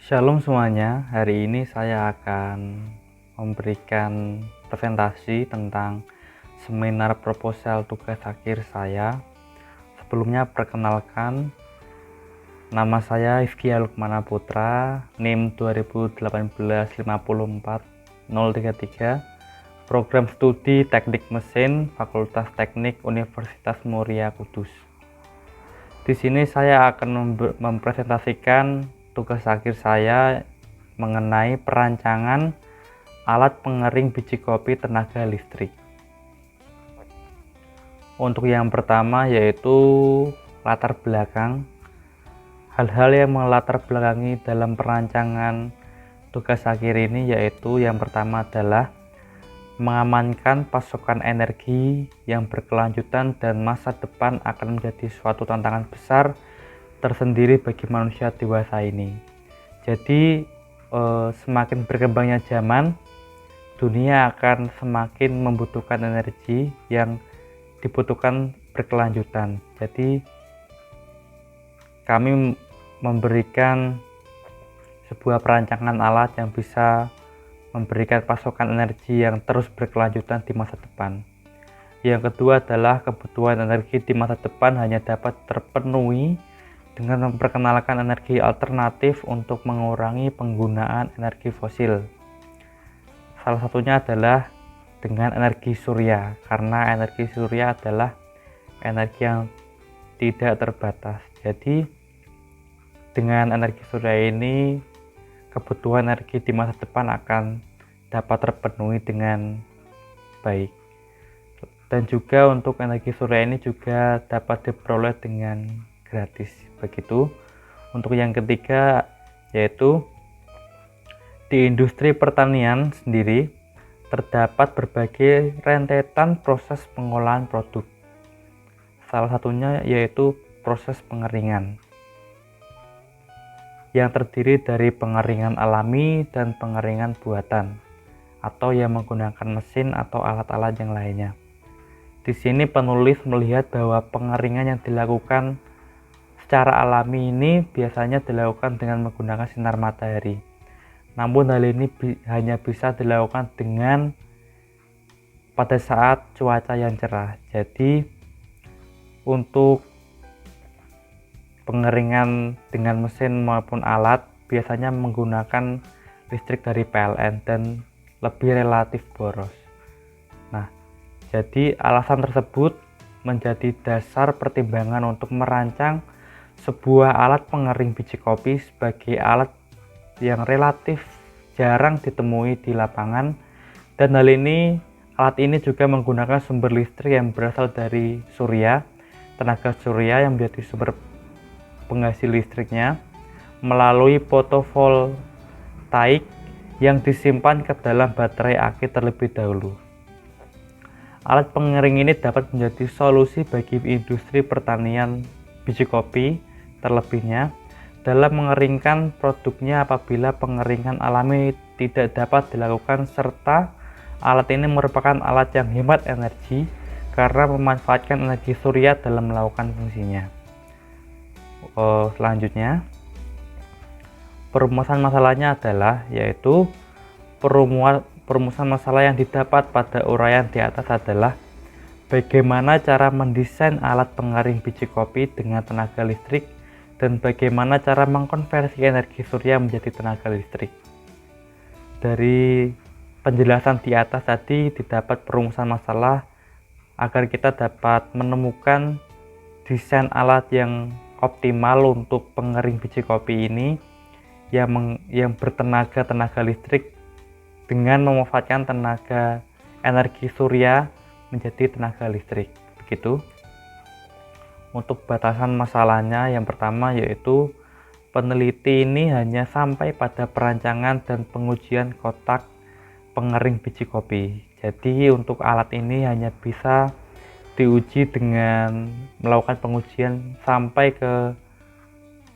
Shalom semuanya, hari ini saya akan memberikan presentasi tentang seminar proposal tugas akhir saya. Sebelumnya perkenalkan, nama saya Ifki Lukmana Putra, NIM 2018-5404033, Program Studi Teknik Mesin, Fakultas Teknik Universitas Muria Kudus. Di sini saya akan mempresentasikan tugas akhir saya mengenai perancangan alat pengering biji kopi tenaga listrik. Untuk yang pertama yaitu latar belakang. Hal-hal yang melatar belakangi dalam perancangan tugas akhir ini yaitu yang pertama adalah mengamankan pasokan energi yang berkelanjutan dan masa depan akan menjadi suatu tantangan besar tersendiri bagi manusia dewasa ini. Jadi semakin berkembangnya zaman, dunia akan semakin membutuhkan energi yang dibutuhkan berkelanjutan. Jadi kami memberikan sebuah perancangan alat yang bisa memberikan pasokan energi yang terus berkelanjutan di masa depan. Yang kedua adalah kebutuhan energi di masa depan hanya dapat terpenuhi dengan memperkenalkan energi alternatif untuk mengurangi penggunaan energi fosil. Salah satunya adalah dengan energi surya, karena energi surya adalah energi yang tidak terbatas. Jadi dengan energi surya ini kebutuhan energi di masa depan akan dapat terpenuhi dengan baik. Dan juga untuk energi surya ini juga dapat diperoleh dengan gratis. Begitu. Untuk yang ketiga yaitu di industri pertanian sendiri terdapat berbagai rentetan proses pengolahan produk. Salah satunya yaitu proses pengeringan, yang terdiri dari pengeringan alami dan pengeringan buatan, atau yang menggunakan mesin atau alat-alat yang lainnya. Di sini penulis melihat bahwa pengeringan yang dilakukan secara alami ini biasanya dilakukan dengan menggunakan sinar matahari. Namun hal ini hanya bisa dilakukan pada saat cuaca yang cerah. Jadi untuk pengeringan dengan mesin maupun alat biasanya menggunakan listrik dari PLN dan lebih relatif boros. Nah, jadi alasan tersebut menjadi dasar pertimbangan untuk merancang sebuah alat pengering biji kopi sebagai alat yang relatif jarang ditemui di lapangan, dan alat ini juga menggunakan sumber listrik yang berasal dari surya, tenaga surya yang menjadi sumber penghasil listriknya melalui fotovoltaik yang disimpan ke dalam baterai aki terlebih dahulu. Alat pengering ini dapat menjadi solusi bagi industri pertanian biji kopi terlebihnya dalam mengeringkan produknya apabila pengeringan alami tidak dapat dilakukan, serta alat ini merupakan alat yang hemat energi karena memanfaatkan energi surya dalam melakukan fungsinya. Selanjutnya, perumusan masalahnya adalah yaitu perumusan masalah yang didapat pada uraian di atas adalah bagaimana cara mendesain alat pengering biji kopi dengan tenaga listrik dan bagaimana cara mengkonversi energi surya menjadi tenaga listrik. Dari penjelasan di atas tadi didapat perumusan masalah agar kita dapat menemukan desain alat yang optimal untuk pengering biji kopi ini yang bertenaga tenaga listrik dengan memanfaatkan tenaga energi surya menjadi tenaga listrik. Begitu. Untuk batasan masalahnya yang pertama yaitu peneliti ini hanya sampai pada perancangan dan pengujian kotak pengering biji kopi. Jadi untuk alat ini hanya bisa diuji dengan melakukan pengujian sampai ke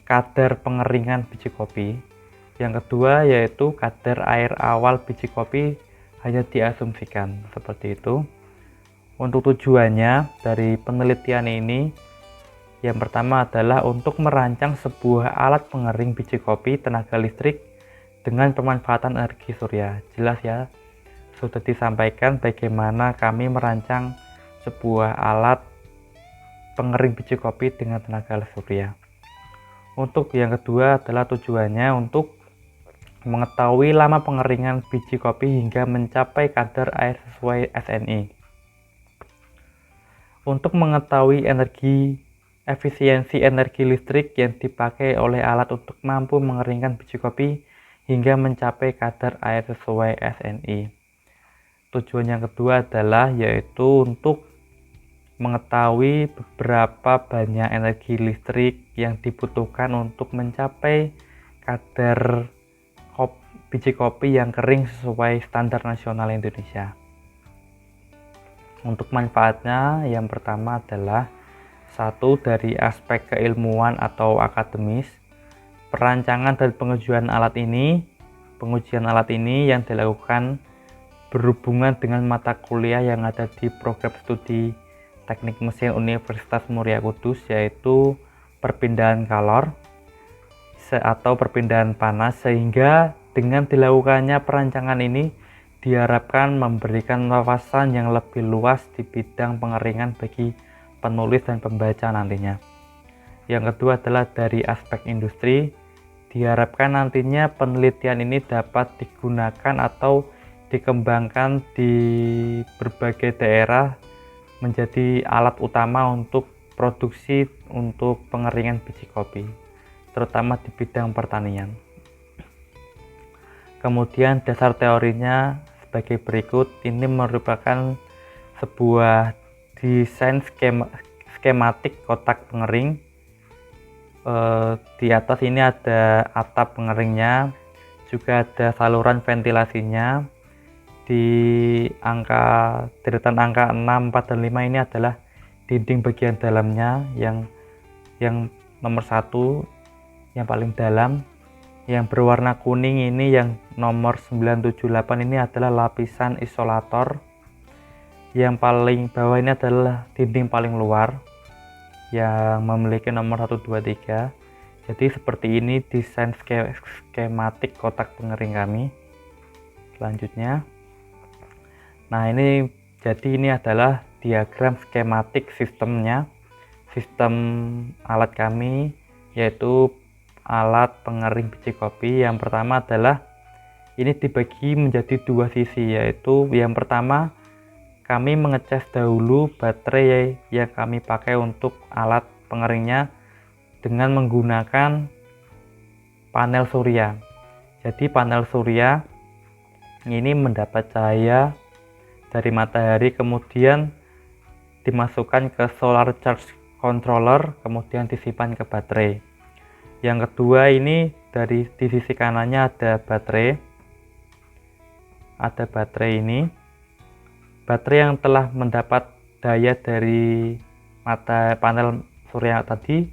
kadar pengeringan biji kopi. Yang kedua yaitu kadar air awal biji kopi hanya diasumsikan seperti itu. Untuk tujuannya dari penelitian ini Yang pertama adalah untuk merancang sebuah alat pengering biji kopi tenaga listrik dengan pemanfaatan energi surya. Jelas ya, sudah disampaikan bagaimana kami merancang sebuah alat pengering biji kopi dengan tenaga surya. Untuk yang kedua adalah tujuannya untuk mengetahui lama pengeringan biji kopi hingga mencapai kadar air sesuai SNI. Untuk mengetahui efisiensi energi listrik yang dipakai oleh alat untuk mampu mengeringkan biji kopi hingga mencapai kadar air sesuai SNI. Tujuan yang kedua adalah yaitu untuk mengetahui beberapa banyak energi listrik yang dibutuhkan untuk mencapai kadar biji kopi yang kering sesuai standar nasional Indonesia. Untuk manfaatnya, yang pertama adalah satu, dari aspek keilmuan atau akademis. Perancangan dan pengujian alat ini yang dilakukan berhubungan dengan mata kuliah yang ada di program studi Teknik Mesin Universitas Muria Kudus, yaitu perpindahan kalor atau perpindahan panas, sehingga dengan dilakukannya perancangan ini diharapkan memberikan wawasan yang lebih luas di bidang pengeringan bagi penulis dan pembaca nantinya. Yang kedua adalah dari aspek industri. Diharapkan nantinya penelitian ini dapat digunakan atau dikembangkan di berbagai daerah menjadi alat utama untuk produksi untuk pengeringan biji kopi, terutama di bidang pertanian. Kemudian dasar teorinya sebagai berikut. Ini merupakan sebuah desain skematik kotak pengering. Di atas ini ada atap pengeringnya, juga ada saluran ventilasinya. Di deretan angka 6, 4, dan 5 ini adalah dinding bagian dalamnya yang nomor 1 yang paling dalam. Yang berwarna kuning ini yang nomor 978 ini adalah lapisan isolator. Yang paling bawah ini adalah dinding paling luar yang memiliki nomor 1, 2, 3. Jadi seperti ini desain skematik kotak pengering kami. Selanjutnya, nah ini adalah diagram skematik sistemnya, sistem alat kami, yaitu alat pengering biji kopi. Yang pertama adalah ini dibagi menjadi dua sisi, yaitu yang pertama kami mengecas dahulu baterai yang kami pakai untuk alat pengeringnya dengan menggunakan panel surya. Jadi panel surya ini mendapat cahaya dari matahari, kemudian dimasukkan ke solar charge controller, kemudian disimpan ke baterai. Yang kedua ini di sisi kanannya ada baterai. Ada baterai ini. Baterai yang telah mendapat daya dari panel surya tadi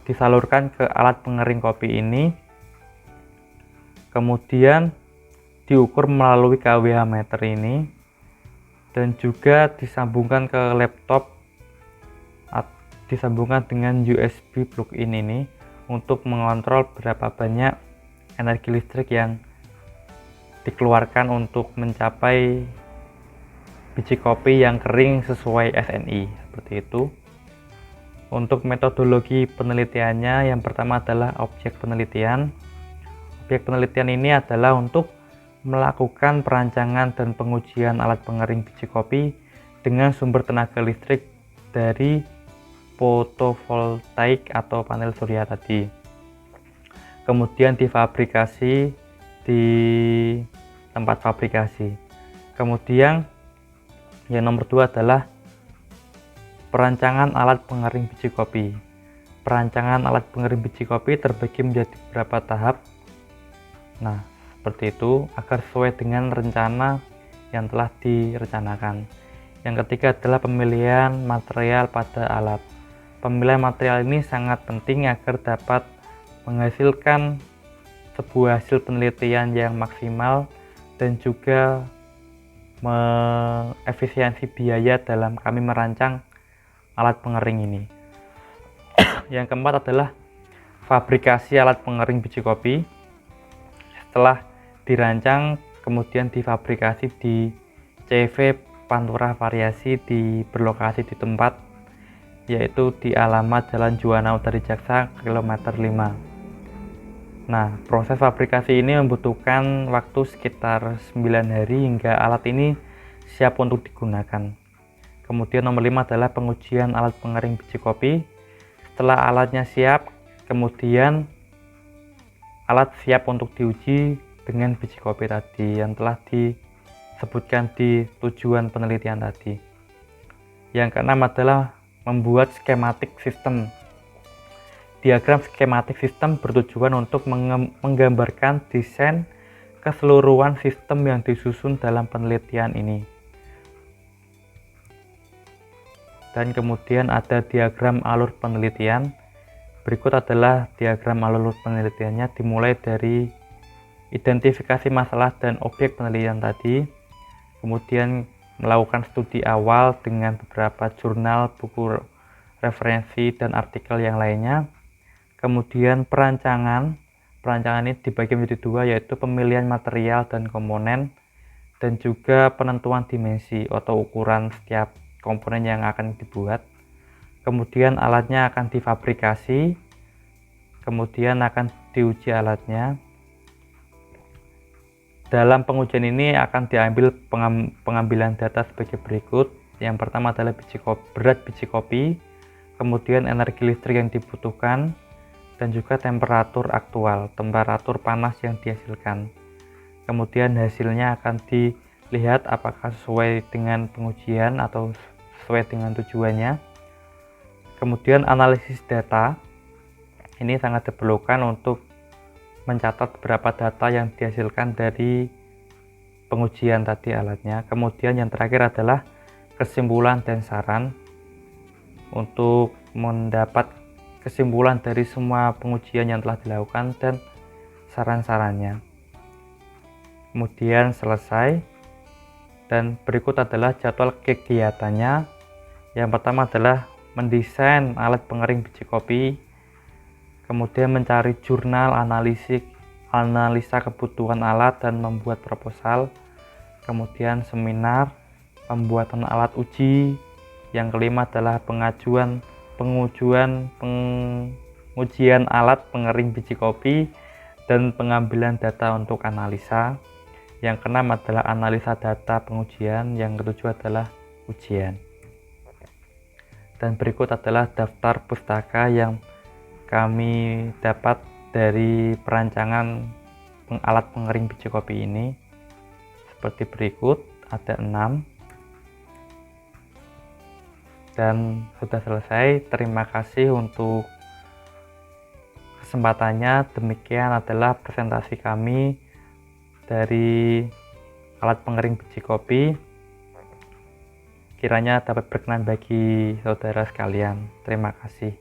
disalurkan ke alat pengering kopi ini. Kemudian diukur melalui kWh meter ini dan juga disambungkan ke laptop, disambungkan dengan USB plug-in ini untuk mengontrol berapa banyak energi listrik yang dikeluarkan untuk mencapai biji kopi yang kering sesuai SNI, seperti itu. Untuk metodologi penelitiannya, yang pertama adalah objek penelitian. Objek penelitian ini adalah untuk melakukan perancangan dan pengujian alat pengering biji kopi dengan sumber tenaga listrik dari fotovoltaik atau panel surya tadi. Kemudian difabrikasi di tempat fabrikasi. Kemudian yang nomor 2 adalah perancangan alat pengering biji kopi. Perancangan alat pengering biji kopi terbagi menjadi beberapa tahap. Nah, seperti itu agar sesuai dengan rencana yang telah direncanakan. Yang ketiga adalah pemilihan material pada alat. Pemilihan material ini sangat penting agar dapat menghasilkan sebuah hasil penelitian yang maksimal dan juga mengefisiensi biaya dalam kami merancang alat pengering ini. Yang keempat adalah fabrikasi alat pengering biji kopi. Setelah dirancang, kemudian difabrikasi di CV Pantura Variasi berlokasi di tempat, yaitu di alamat Jalan Juwana Utari Jaksa, kilometer 5. Nah, proses fabrikasi ini membutuhkan waktu sekitar 9 hari hingga alat ini siap untuk digunakan. Kemudian nomor 5 adalah pengujian alat pengering biji kopi. Setelah alatnya siap, kemudian alat siap untuk diuji dengan biji kopi tadi yang telah disebutkan di tujuan penelitian tadi. Yang keenam adalah membuat skematik sistem. Diagram skematik sistem bertujuan untuk menggambarkan desain keseluruhan sistem yang disusun dalam penelitian ini. Dan kemudian ada diagram alur penelitian. Berikut adalah diagram alur penelitiannya, dimulai dari identifikasi masalah dan objek penelitian tadi, kemudian melakukan studi awal dengan beberapa jurnal, buku referensi, dan artikel yang lainnya. Kemudian perancangan ini dibagi menjadi dua, yaitu pemilihan material dan komponen, dan juga penentuan dimensi atau ukuran setiap komponen yang akan dibuat. Kemudian alatnya akan difabrikasi, kemudian akan diuji alatnya. Dalam pengujian ini akan diambil pengambilan data sebagai berikut. Yang pertama adalah berat biji kopi, kemudian energi listrik yang dibutuhkan, dan juga temperatur aktual, temperatur panas yang dihasilkan. Kemudian hasilnya akan dilihat apakah sesuai dengan pengujian atau sesuai dengan tujuannya. Kemudian analisis data ini sangat diperlukan untuk mencatat berapa data yang dihasilkan dari pengujian tadi alatnya. Kemudian yang terakhir adalah kesimpulan dan saran, untuk mendapat kesimpulan dari semua pengujian yang telah dilakukan dan saran-sarannya. Kemudian selesai, dan berikut adalah jadwal kegiatannya. Yang pertama adalah mendesain alat pengering biji kopi, kemudian mencari jurnal analisa kebutuhan alat dan membuat proposal, kemudian seminar, pembuatan alat uji. Yang kelima adalah pengujian alat pengering biji kopi dan pengambilan data untuk analisa. Yang keenam adalah analisa data pengujian. Yang ketujuh adalah ujian. Dan berikut adalah daftar pustaka yang kami dapat dari perancangan alat pengering biji kopi ini. Seperti berikut, ada 6. Dan sudah selesai. Terima kasih untuk kesempatannya. Demikian adalah presentasi kami dari alat pengering biji kopi. Kiranya dapat berkenan bagi saudara sekalian. Terima kasih.